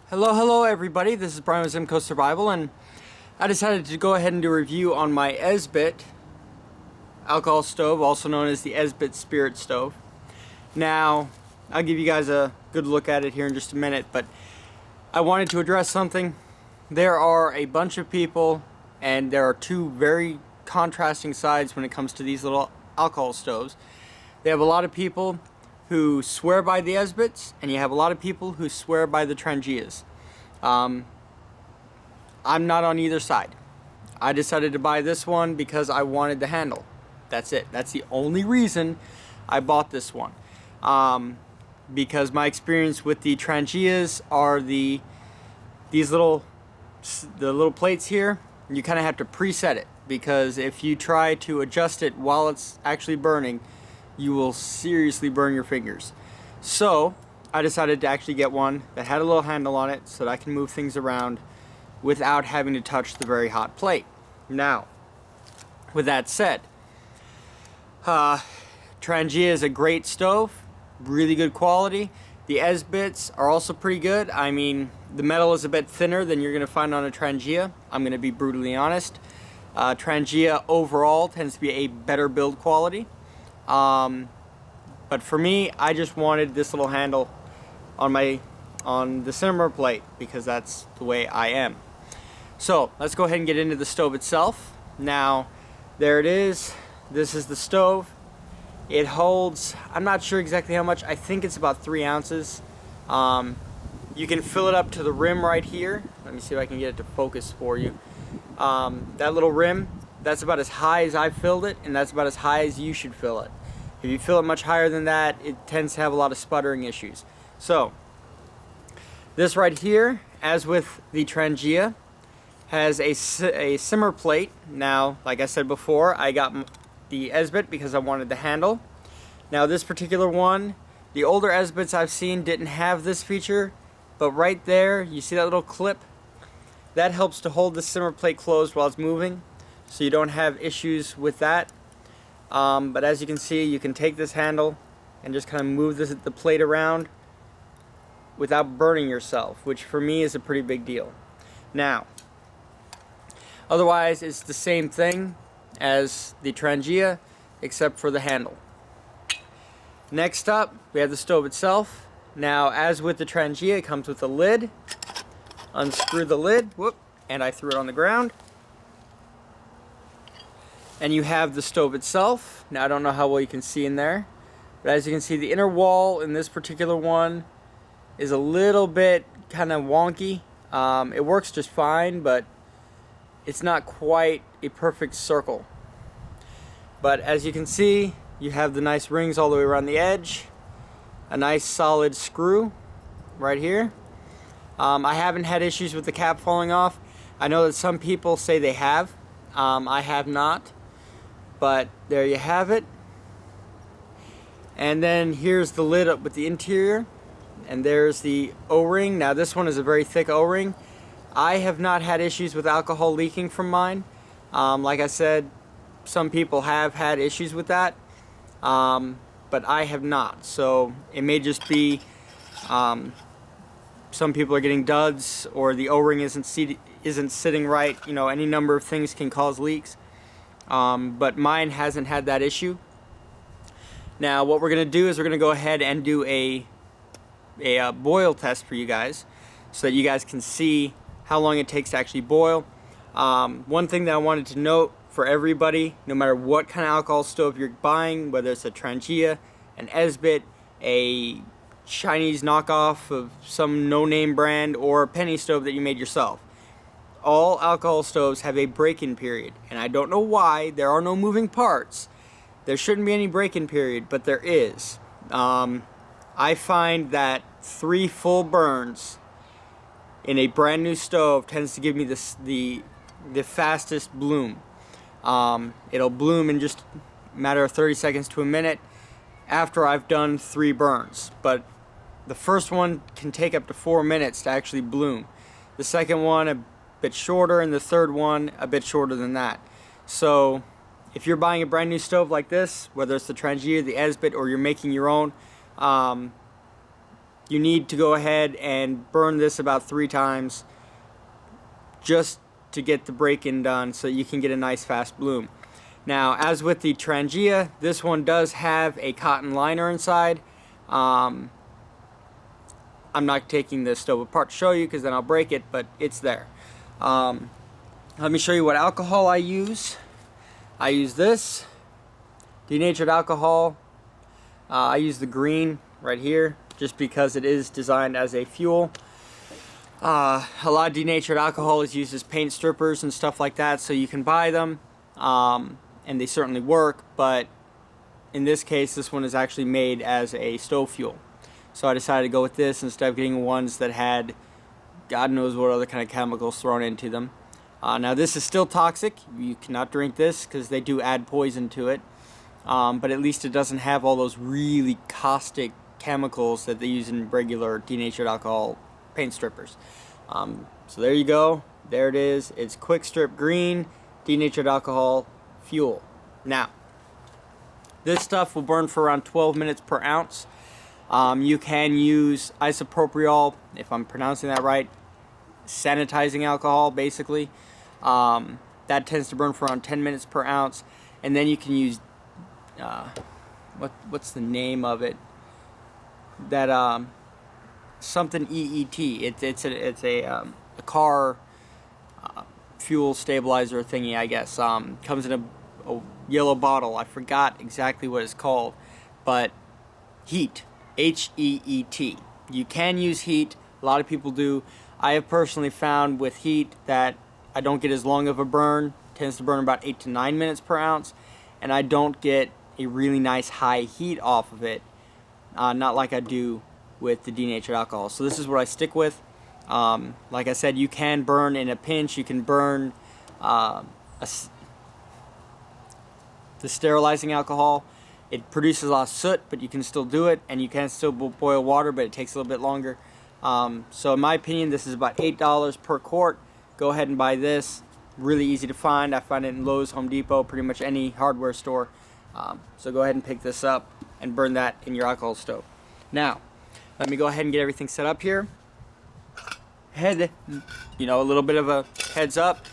Hello everybody, this is Brian with ZimCo Survival, and I decided to go ahead and do a review on my Esbit alcohol stove, also known as the Esbit Spirit stove. Now, I'll give you guys a good look at it here in just a minute, but I wanted to address something. There are a bunch of people, and there are two very contrasting sides when it comes to these little alcohol stoves. They have a lot of people who swear by the Esbits, and you have a lot of people who swear by the Trangias. I'm not on either side. I decided to buy this one because I wanted the handle. That's it. That's the only reason I bought this one. Because my experience with the Trangias are the little plates here. You kind of have to preset it, because if you try to adjust it while it's actually burning, you will seriously burn your fingers. So I decided to actually get one that had a little handle on it so that I can move things around without having to touch the very hot plate. Now, with that said, Trangia is a great stove, really good quality. The Esbits are also pretty good. I mean, the metal is a bit thinner than you're going to find on a Trangia. I'm going to be brutally honest. Trangia overall tends to be a better build quality. But for me, I just wanted this little handle on the simmer plate, because that's the way I am. So let's go ahead and get into the stove itself. Now, there it is. This is the stove. It holds, I'm not sure exactly how much. I think it's about 3 ounces. You can fill it up to the rim right here. Let me see if I can get it to focus for you. That little rim, that's about as high as I filled it, and that's about as high as you should fill it. If you fill it much higher than that, it tends to have a lot of sputtering issues. So, this right here, as with the Trangia, has a simmer plate. Now, like I said before, I got the Esbit because I wanted the handle. Now, this particular one, the older Esbits I've seen didn't have this feature, but right there, you see that little clip? That helps to hold the simmer plate closed while it's moving, so you don't have issues with that. But as you can see, you can take this handle and just kind of move the plate around without burning yourself, which for me is a pretty big deal. Now, otherwise it's the same thing as the Trangia, except for the handle. Next up, we have the stove itself. Now, as with the Trangia, it comes with a lid. Unscrew the lid, whoop, and I threw it on the ground. And you have the stove itself. Now, I don't know how well you can see in there, but as you can see, the inner wall in this particular one is a little bit kind of wonky. It works just fine, but it's not quite a perfect circle. But as you can see, you have the nice rings all the way around the edge, a nice solid screw right here. I haven't had issues with the cap falling off. I know that some people say they have. I have not. But there you have it. And then here's the lid up with the interior. And there's the O-ring. Now, this one is a very thick O-ring. I have not had issues with alcohol leaking from mine. Like I said, some people have had issues with that. But I have not. So it may just be some people are getting duds, or the O-ring isn't sitting right. You know, any number of things can cause leaks. But mine hasn't had that issue. Now, what we're going to do is we're going to go ahead and do a boil test for you guys, so that you guys can see how long it takes to actually boil. One thing that I wanted to note for everybody, no matter what kind of alcohol stove you're buying, whether it's a Trangia, an Esbit, a Chinese knockoff of some no-name brand, or a penny stove that you made yourself, all alcohol stoves have a break-in period, and I don't know why. There are no moving parts. There shouldn't be any break-in period, but there is. I find that 3 full burns in a brand new stove tends to give me the fastest bloom. It'll bloom in just a matter of 30 seconds to a minute after I've done 3 burns. But the first one can take up to 4 minutes to actually bloom. The second one a bit shorter, and the third one a bit shorter than that. So if you're buying a brand new stove like this, whether it's the Trangia, the Esbit, or you're making your own, you need to go ahead and burn this about 3 times just to get the break-in done so you can get a nice fast bloom. Now, as with the Trangia, this one does have a cotton liner inside. I'm not taking the stove apart to show you because then I'll break it, but it's there. Let me show you what alcohol I use. I use this denatured alcohol. I use the green right here just because it is designed as a fuel. A lot of denatured alcohol is used as paint strippers and stuff like that, so you can buy them, and they certainly work, but in this case this one is actually made as a stove fuel. So I decided to go with this instead of getting ones that had God knows what other kind of chemicals thrown into them. Now this is still toxic. You cannot drink this because they do add poison to it, but at least it doesn't have all those really caustic chemicals that they use in regular denatured alcohol paint strippers. So there you go. There it is. It's Quick Strip Green denatured alcohol fuel. Now, this stuff will burn for around 12 minutes per ounce. You can use isopropyl, if I'm pronouncing that right, sanitizing alcohol basically. That tends to burn for around 10 minutes per ounce. And then you can use, what's the name of it? That, something EET. It's a car fuel stabilizer thingy, I guess. Comes in a yellow bottle. I forgot exactly what it's called, but heat, H-E-E-T. You can use heat. A lot of people do. I have personally found with heat that I don't get as long of a burn. It tends to burn about 8 to 9 minutes per ounce, and I don't get a really nice high heat off of it. Not like I do with the denatured alcohol. So this is what I stick with. Like I said, you can burn in a pinch. You can burn the sterilizing alcohol. It produces a lot of soot, but you can still do it, and you can still boil water, but it takes a little bit longer. So in my opinion, this is about $8 per quart. Go ahead and buy this. Really easy to find. I find it in Lowe's, Home Depot, pretty much any hardware store. So go ahead and pick this up and burn that in your alcohol stove. Now, let me go ahead and get everything set up here. A little bit of a heads up.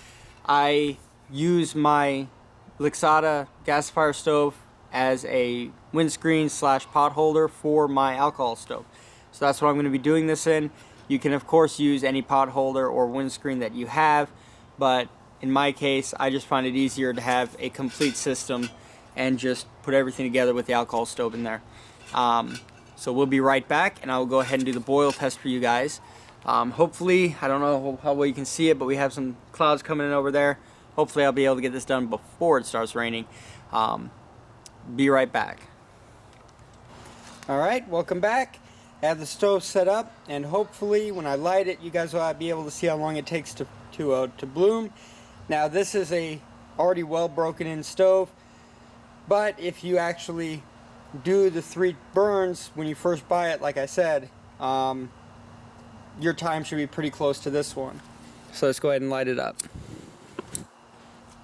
I use my Lixada gasifier stove as a windscreen / pot holder for my alcohol stove. So that's what I'm going to be doing this in. You can of course use any pot holder or windscreen that you have, but in my case I just find it easier to have a complete system and just put everything together with the alcohol stove in there. So we'll be right back, and I will go ahead and do the boil test for you guys. Hopefully, I don't know how well you can see it, but we have some clouds coming in over there. Hopefully I'll be able to get this done before it starts raining. Be right back. Alright, welcome back. I have the stove set up, and hopefully when I light it, you guys will be able to see how long it takes to bloom. Now this is a already well broken in stove, but if you actually do the 3 burns when you first buy it, like I said, your time should be pretty close to this one. So let's go ahead and light it up.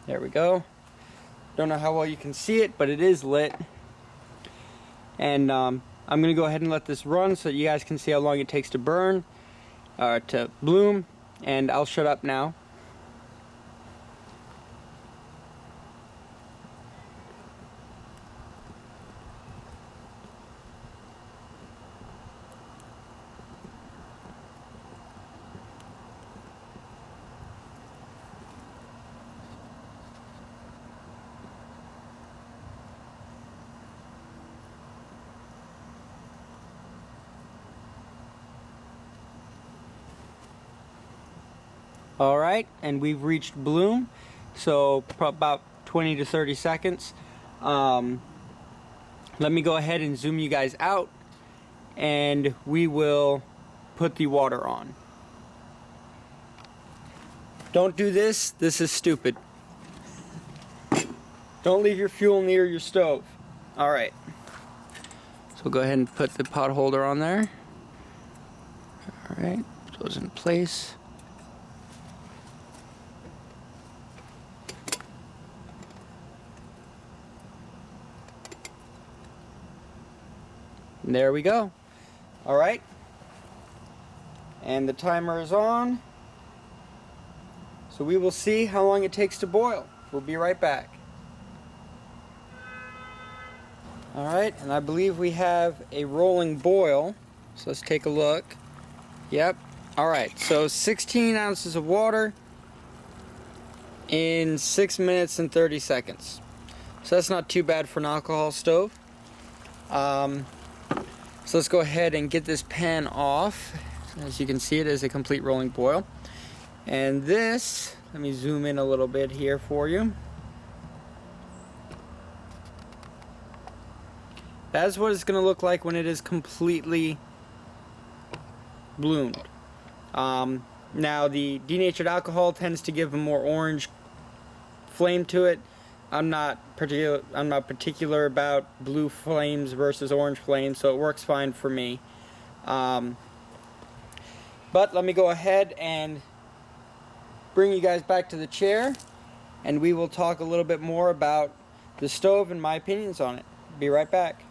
There we go. Don't know how well you can see it, but it is lit. And I'm going to go ahead and let this run so that you guys can see how long it takes to burn, to bloom, and I'll shut up now. Alright, and we've reached bloom, so about 20 to 30 seconds. Let me go ahead and zoom you guys out, and we will put the water on. Don't do this. This is stupid. Don't leave your fuel near your stove. Alright, so go ahead and put the pot holder on there. Alright, put those in place. There we go. Alright, And the timer is on. So we will see how long it takes to boil. We'll be right back. Alright, and I believe we have a rolling boil. So let's take a look. Yep. Alright, so 16 ounces of water in 6 minutes and 30 seconds. So that's not too bad for an alcohol stove. So let's go ahead and get this pan off. As you can see, it is a complete rolling boil. And this, let me zoom in a little bit here for you. That's what it's going to look like when it is completely bloomed. Now the denatured alcohol tends to give a more orange flame to it. I'm not particular about blue flames versus orange flames, so it works fine for me. But let me go ahead and bring you guys back to the chair, and we will talk a little bit more about the stove and my opinions on it. Be right back.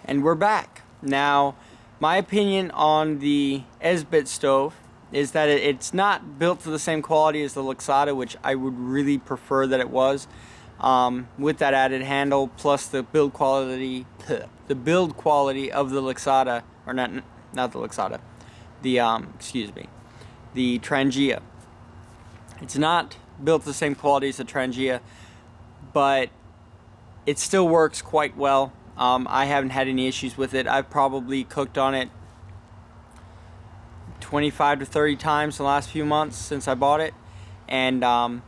And we're back. Now, my opinion on the Esbit stove is that it's not built to the same quality as the Luxada, which I would really prefer that it was, with that added handle plus the build quality of the Luxada, or not the Luxada, the the Trangia. It's not built the same quality as the Trangia, but it still works quite well. I haven't had any issues with it. I've probably cooked on it 25 to 30 times in the last few months since I bought it, and I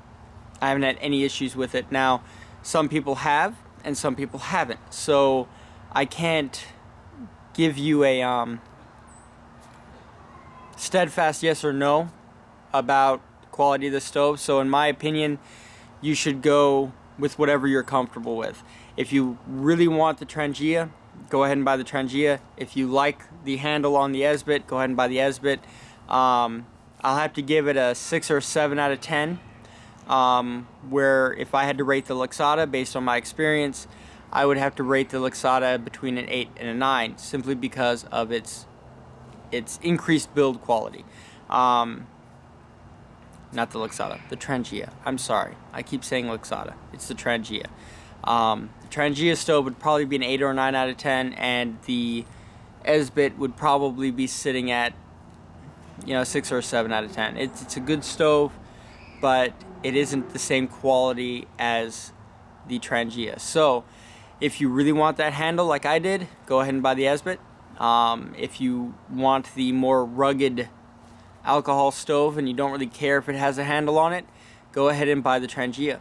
haven't had any issues with it. Now, some people have and some people haven't, so I can't give you a steadfast yes or no about the quality of the stove. So in my opinion, you should go with whatever you're comfortable with. If you really want the Trangia, go ahead and buy the Trangia. If you like the handle on the Esbit, go ahead and buy the Esbit. I'll have to give it a 6 or 7 out of 10. Where if I had to rate the Luxada based on my experience, I would have to rate the Luxada between an 8 and a 9, simply because of its increased build quality. Not the Luxada, the Trangia. I'm sorry, I keep saying Luxada. It's the Trangia. The Trangia stove would probably be an 8 or a 9 out of 10, and the Esbit would probably be sitting at, 6 or 7 out of 10. It's a good stove, but it isn't the same quality as the Trangia. So, if you really want that handle like I did, go ahead and buy the Esbit. If you want the more rugged alcohol stove and you don't really care if it has a handle on it, go ahead and buy the Trangia.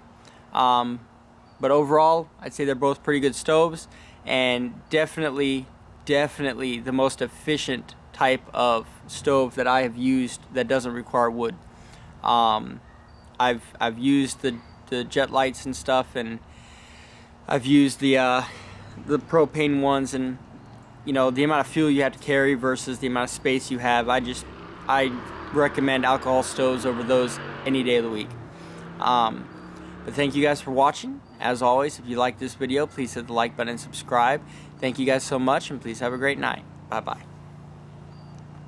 But overall, I'd say they're both pretty good stoves, and definitely the most efficient type of stove that I have used that doesn't require wood. I've used the jet lights and stuff, and I've used the propane ones, and the amount of fuel you have to carry versus the amount of space you have. I recommend alcohol stoves over those any day of the week. But thank you guys for watching. As always, if you like this video, please hit the like button and subscribe. Thank you guys so much, and please have a great night. Bye-bye.